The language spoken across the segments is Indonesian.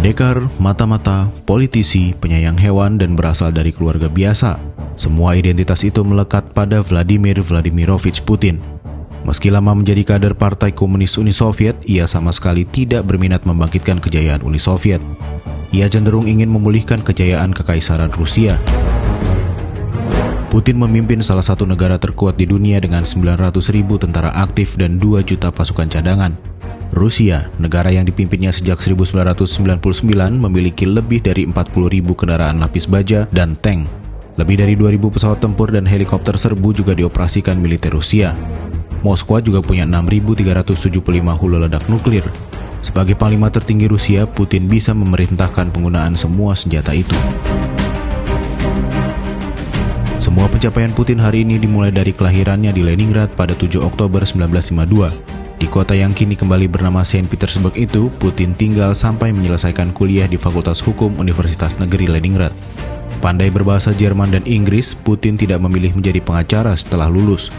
Pendekar, mata-mata, politisi, penyayang hewan, dan berasal dari keluarga biasa. Semua identitas itu melekat pada Vladimir Vladimirovich Putin. Meski lama menjadi kader Partai Komunis Uni Soviet, ia sama sekali tidak berminat membangkitkan kejayaan Uni Soviet. Ia cenderung ingin memulihkan kejayaan Kekaisaran Rusia. Putin memimpin salah satu negara terkuat di dunia dengan 900.000 tentara aktif dan 2 juta pasukan cadangan. Rusia, negara yang dipimpinnya sejak 1999, memiliki lebih dari 40.000 kendaraan lapis baja dan tank. Lebih dari 2.000 pesawat tempur dan helikopter serbu juga dioperasikan militer Rusia. Moskwa juga punya 6.375 hulu ledak nuklir. Sebagai panglima tertinggi Rusia, Putin bisa memerintahkan penggunaan semua senjata itu. Semua pencapaian Putin hari ini dimulai dari kelahirannya di Leningrad pada 7 Oktober 1952. Di kota yang kini kembali bernama Saint Petersburg itu, Putin tinggal sampai menyelesaikan kuliah di Fakultas Hukum Universitas Negeri Leningrad. Pandai berbahasa Jerman dan Inggris, Putin tidak memilih menjadi pengacara setelah lulus.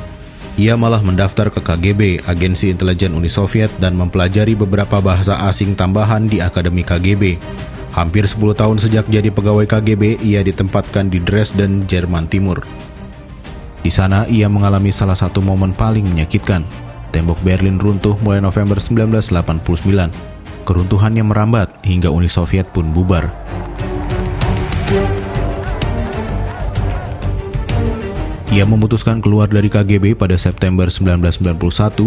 Ia malah mendaftar ke KGB, Agensi Intelijen Uni Soviet, dan mempelajari beberapa bahasa asing tambahan di Akademi KGB. Hampir 10 tahun sejak jadi pegawai KGB, ia ditempatkan di Dresden, Jerman Timur. Di sana, ia mengalami salah satu momen paling menyakitkan. Tembok Berlin runtuh mulai November 1989. Keruntuhannya merambat hingga Uni Soviet pun bubar. Ia memutuskan keluar dari KGB pada September 1991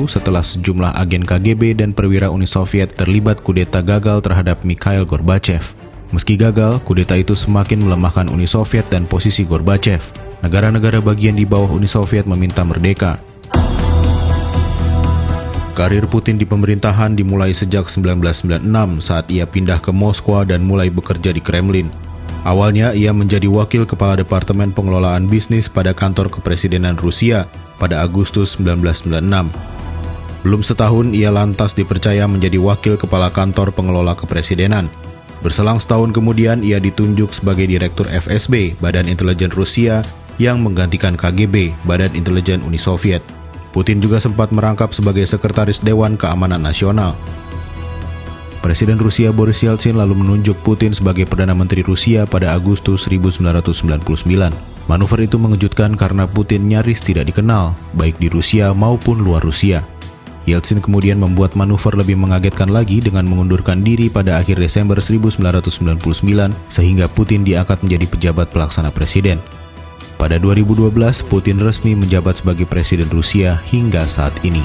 setelah sejumlah agen KGB dan perwira Uni Soviet terlibat kudeta gagal terhadap Mikhail Gorbachev. Meski gagal, kudeta itu semakin melemahkan Uni Soviet dan posisi Gorbachev. Negara-negara bagian di bawah Uni Soviet meminta merdeka. Karir Putin di pemerintahan dimulai sejak 1996 saat ia pindah ke Moskwa dan mulai bekerja di Kremlin. Awalnya ia menjadi wakil kepala Departemen Pengelolaan Bisnis pada kantor kepresidenan Rusia pada Agustus 1996. Belum setahun ia lantas dipercaya menjadi wakil kepala kantor pengelola kepresidenan. Berselang setahun kemudian ia ditunjuk sebagai Direktur FSB, Badan Intelijen Rusia, yang menggantikan KGB, Badan Intelijen Uni Soviet. Putin juga sempat merangkap sebagai Sekretaris Dewan Keamanan Nasional. Presiden Rusia Boris Yeltsin lalu menunjuk Putin sebagai Perdana Menteri Rusia pada Agustus 1999. Manuver itu mengejutkan karena Putin nyaris tidak dikenal, baik di Rusia maupun luar Rusia. Yeltsin kemudian membuat manuver lebih mengagetkan lagi dengan mengundurkan diri pada akhir Desember 1999 sehingga Putin diangkat menjadi pejabat pelaksana presiden. Pada 2012, Putin resmi menjabat sebagai Presiden Rusia hingga saat ini.